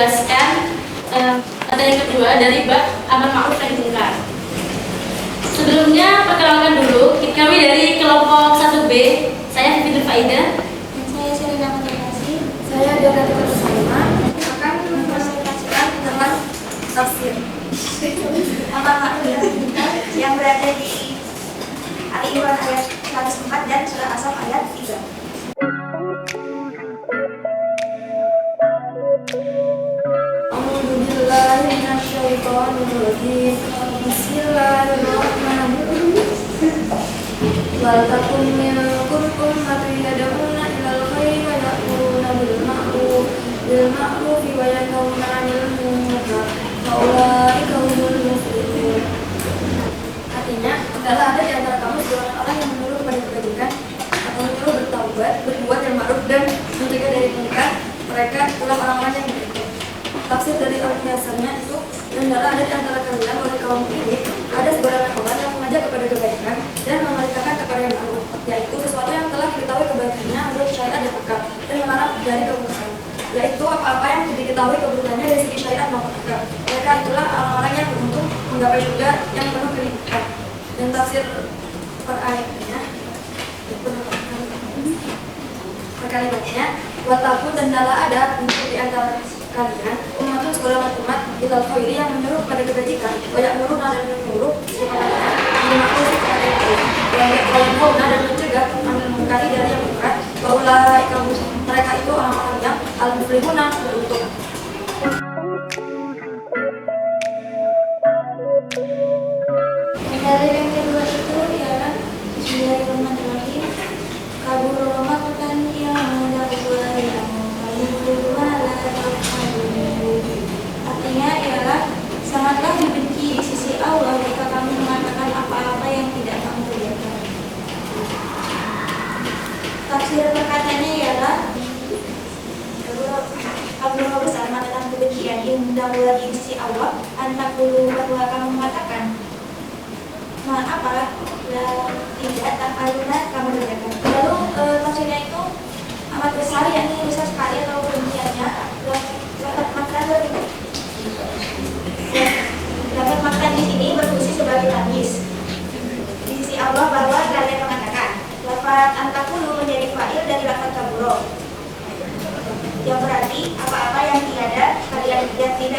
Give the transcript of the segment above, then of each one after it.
menjelaskan materi kedua dari bab amar ma'ruf nahi munkar. Sebelumnya perkenalkan dulu, kami dari kelompok 1B. Saya Fitrul Faida. Dan saya Sherina Motivasi. Saya Dora Bersama akan mempresentasikan tentang tafsir Amar ma'ruf nahi munkar yang berada di Ali Imran ayat 104 dan surah Asaf ayat 3. A'udzubillahi minasyaitonirrajim. Bismillahirrahmanirrahim. Wal takum minkum ummatun yad'una ilal khairi wa ya'muruna bil ma'ruf wa yanhauna 'anil munkar wa ulaika humul muflihun. Artinya, adalah ada di antara kamu seorang orang yang menyuruh kepada kebajikan atau menyuruh bertaubat, berbuat yang ma'ruf dan mencegah dari munkar. Mereka itulah orang-orang yang berikut. Tafsir dari al-Qiyasarnya itu, dan adalah ada di antara kalian oleh kaum ini ada sebarangan orang yang mengajak kepada kebaikan dan memerintahkan kepada yang ma'ruf, yaitu sesuatu yang telah diketahui kebaikannya menurut syariat dan akal, dan melarang dari kemungkaran, yaitu apa-apa yang diketahui keburukannya dari segi syariat maupun akal. Mereka itulah orang-orang yang beruntung menggapai surga yang penuh kenikmatan. Dan tafsir per ayatnya perkalimatnya, wataku dan dala ada untuk di antara kalian umatun segala umat ilal khairi yang menyuruh pada kebajikan, banyak menyuruh dan menyuruh kepadanya, dimaklum kepada yang baik, yang mau dan mencegah ambil mengkari dari yang mungkar. Waulai kamu mereka itu orang-orang yang al-muflihuna beruntung. Dalil yang kedua itu ialah Bismillahirrahmanirrahim. Kabur maqtan yang dakwah yang artinya ialah sangatlah dibenci di sisi Allah jika kamu mengatakan apa-apa yang tidak kamu kerjakan. Tafsir perkataannya ialah kabur besar mengatakan kebencian yang di sisi Allah, antakulu bahwa kamu mengatakan apa tidak tafaluna kamu kerjakan. Lalu tafsirnya itu amat besar, yakni besar sekali atau kebenciannya dapat makan di sini berfungsi sebagai tangis di sisi Allah bahwa kalian mengatakan. Lafaz antakulu menjadi fa'il dari lafaz kaburo yang berarti apa-apa yang tidak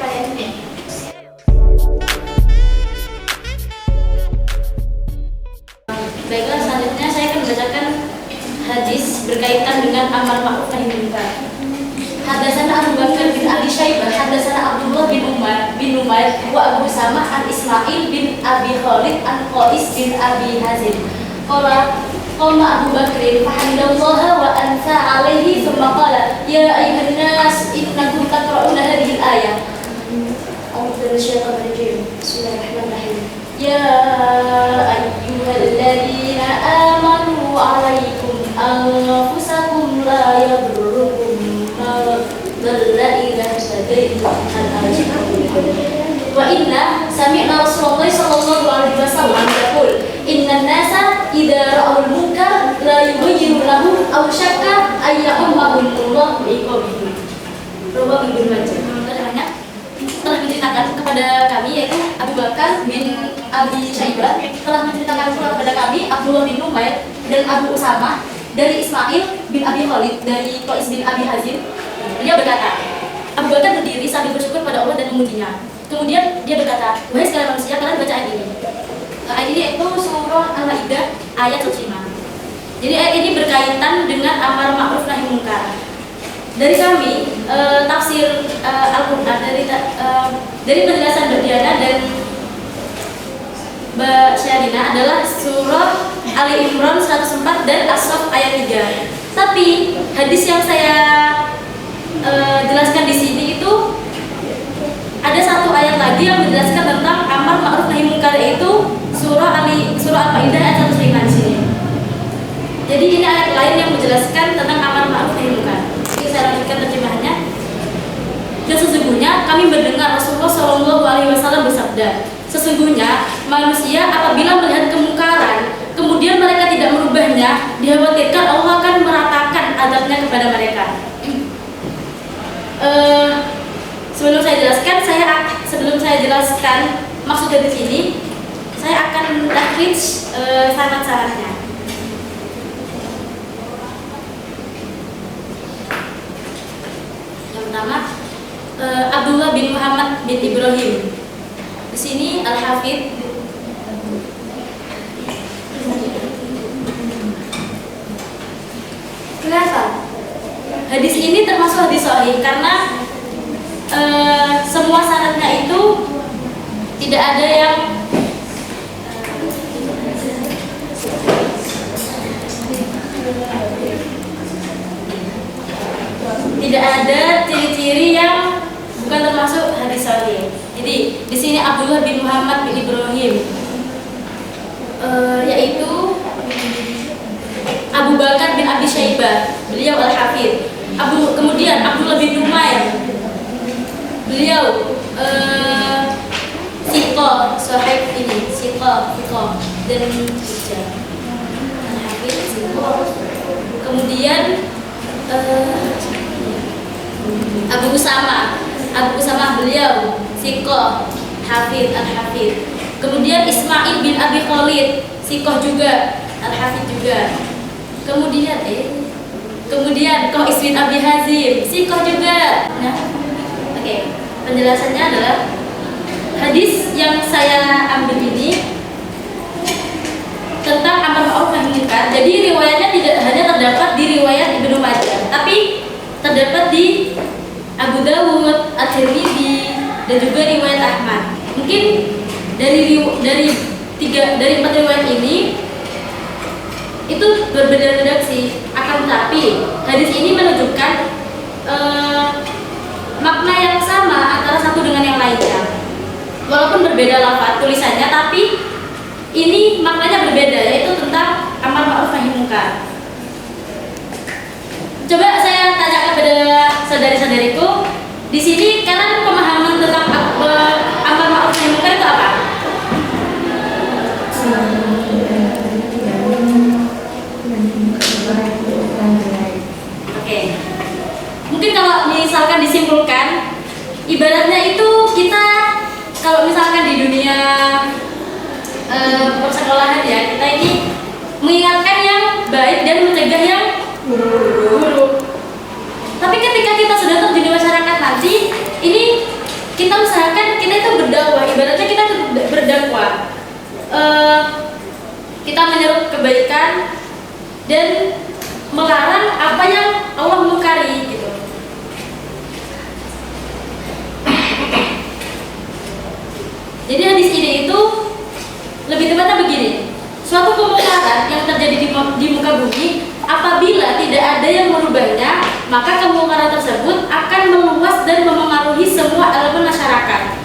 kalian ini. Baiklah, selanjutnya saya akan membacakan hadis berkaitan dengan amar ma'ruf nahi munkar. Hadatsana Abu Bakar bin Abi Syaibah, hadatsana Abdullah bin Umair wa Abu Sama an Ismail bin Abi Khalid an Qais bin Abi Hazim. Qala Abu Bakr fahamidallaha wa ansa alaihi thumma qala ya ayyuhan nas innakum taqra'una hadhihi al-ayah. A'udzu billahi rajim. Bismillahirrahmanirrahim. Ya ayyuhalladzina amanu 'alaikum anfusakum la yadurrukum man dhalla idza ihtadaytum wa inna sami'na Rasulullah sallallahu alaihi wasallam yaqul innan nasa idza ra'ul munkar la yughayyiru lahu aw syakka ay ya'ummahumullah biqawlihi. Rawahu Ibnu Majah. Telah menceritakan kepada kami, yaitu Abu Bakar bin Abi Syaibah telah menceritakan pula kepada kami Abdullah bin Umair dan Abu Usama dari Ismail bin Abi Khalid dari Qais bin Abi Hazim. Dia berkata, Abu Bakar berdiri sambil bersyukur pada Allah dan memujinya. Kemudian dia berkata, wahai sekalian manusia, kalian baca ayat ini. Ayat ini itu surah Al-Maidah ayat 105. Jadi ayat ini berkaitan dengan amar ma'ruf nahi munkar. Dari kami tafsir Al-Qur'an dari penjelasan Mbak Diana dan Mbak Syarina adalah surah Ali Imran 104 dan As-Saff ayat 3. Tapi hadis yang saya jelaskan di sini itu ada satu ayat lagi yang menjelaskan tentang amar ma'ruf nahi munkar, yaitu surah Al-Maidah ayat 105 di sini. Jadi ini ayat lain yang menjelaskan tentang amar ma'ruf nahi munkar. Saya lanjutkan terjemahannya. Dan sesungguhnya kami mendengar Rasulullah SAW bersabda, sesungguhnya manusia apabila melihat kemungkaran kemudian mereka tidak merubahnya, dikhawatirkan Allah akan meratakan adabnya kepada mereka. saya jelaskan maksud dari sini, saya akan tahrij sanad-sanadnya. Yang pertama, Abdullah bin Muhammad bin Ibrahim. Di sini Al-Hafidz kenapa? Hadis ini termasuk hadis sahih karena semua sanadnya itu tidak ada yang ciri-ciri yang bukan termasuk hadis sahih. Jadi di sini Abdullah bin Muhammad bin Ibrahim, yaitu Abu Bakar bin Abi Syaibah, beliau Al-Hafidz. Kemudian Abdullah bin Numair, beliau Siqah, sahih ini Siqah dan Al-Hafidz. Kemudian Abu Usama beliau Siqah, Hafidz, Al-Hafidz. Kemudian Ismail bin Abi Khalid, Siqah juga, Al-Hafidz juga. Kemudian Qais bin Abi Hazim, Siqah juga. Nah, oke. Penjelasannya adalah hadis yang saya ambil ini tentang amar ma'ruf nahi munkar. Jadi riwayatnya tidak hanya terdapat di riwayat Ibnu Majah, tapi terdapat di Abu Dawud, At-Tirmidzi, dan juga riwayat Ahmad. Mungkin dari 4 riwayat ini itu berbeda redaksi, akan tetapi hadis ini menunjukkan makna yang sama antara satu dengan yang lainnya. Walaupun berbeda lafaz tulisannya, tapi ini maknanya berbeda, yaitu tentang amar ma'ruf nahi munkar. Coba saya tanya kepada saudari-saudariku, di sini kalian pemahaman tentang amar ma'ruf nahi munkar itu apa? Oke. Mungkin kalau misalkan disimpulkan, ibaratnya itu kita kalau misalkan di dunia persekolahan ya, kita ini mengingatkan yang baik dan mencegah yang buruk. Tapi ketika kita sudah terjun di masyarakat nanti, ini kita usahakan kita itu berdakwah, ibaratnya kita berdakwah. Kita menyeru kebaikan dan melarang apa yang Allah mungkari gitu. Jadi hadis ini itu lebih tepatnya begini. Suatu kemungkaran yang terjadi di muka bumi, apabila tidak ada yang merubahnya, maka kemungkaran tersebut akan meluas dan memengaruhi semua elemen masyarakat.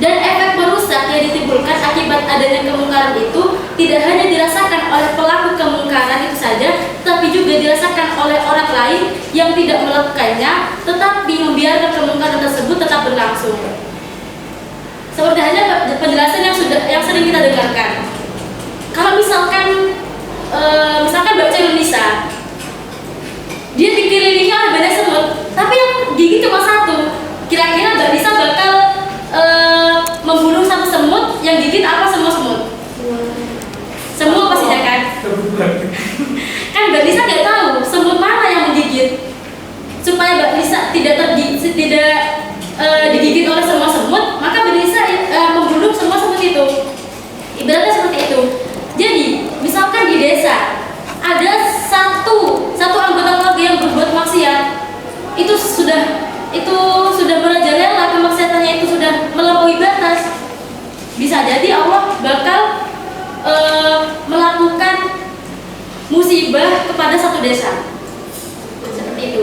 Dan efek merusak yang ditimbulkan akibat adanya kemungkaran itu tidak hanya dirasakan oleh pelaku kemungkaran itu saja, tapi juga dirasakan oleh orang lain yang tidak melakukannya, tetapi membiarkan kemungkaran tersebut tetap berlangsung. Seperti hanya penjelasan yang sering kita dengarkan. Kalau misalkan baca Indonesia, dia dikelilingi oleh banyak semut, tapi yang gigi cuma satu. Kira-kira Mbak Nisa bakal membunuh satu semut, yang gigit apa semua semut? Semua pastinya kan? Kan Mbak Nisa nggak tahu semut mana yang menggigit. Supaya Mbak Nisa tidak digigit oleh semua semut, maka Mbak Nisa membunuh semua semut itu. Ibaratnya seperti itu. Jadi, misalkan di desa ada satu anggota keluarga yang berbuat maksiat, itu sudah merajalela, kemaksiatannya itu sudah melampaui batas. Bisa jadi Allah bakal melakukan musibah kepada satu desa. Seperti itu.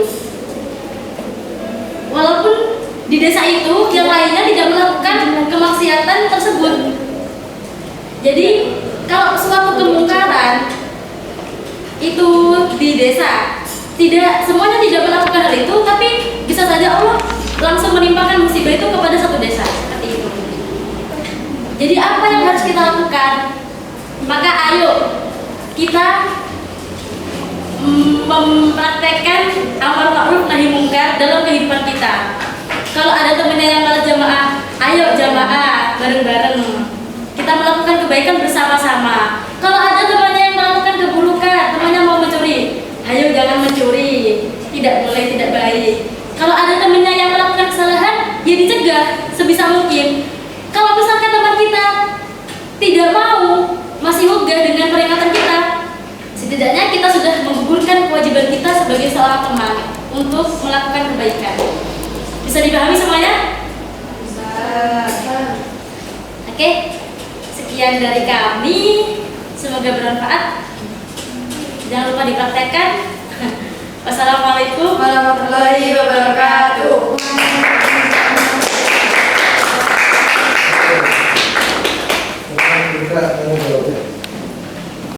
Walaupun di desa itu yang lainnya tidak melakukan kemaksiatan tersebut. Jadi kalau suatu kemungkaran itu di desa, tidak semuanya tidak melakukan hal itu, tapi bisa saja Allah langsung menimpakan musibah itu kepada satu desa. Seperti itu. Jadi apa yang harus kita lakukan? Maka ayo kita mempraktekkan amar ma'ruf nahi munkar dalam kehidupan kita. Kalau ada temannya yang malas jamaah, Ayo jamaah bareng-bareng kita melakukan kebaikan bersama-sama. Kalau ada temannya yang melakukan keburukan, temannya mau mencuri, ayo jangan mencuri, tidak boleh, tidak baik. Kalau ada temannya yang melakukan kesalahan, ya dicegah sebisa mungkin. Kalau misalkan teman kita tidak mau, masih ogah dengan peringatan kita, setidaknya kita sudah menggugurkan kewajiban kita sebagai seorang teman untuk melakukan kebaikan. Bisa dipahami semuanya? Oke, sekian dari kami. Semoga bermanfaat. Jangan lupa dipraktekkan. Wassalamualaikum warahmatullahi wabarakatuh.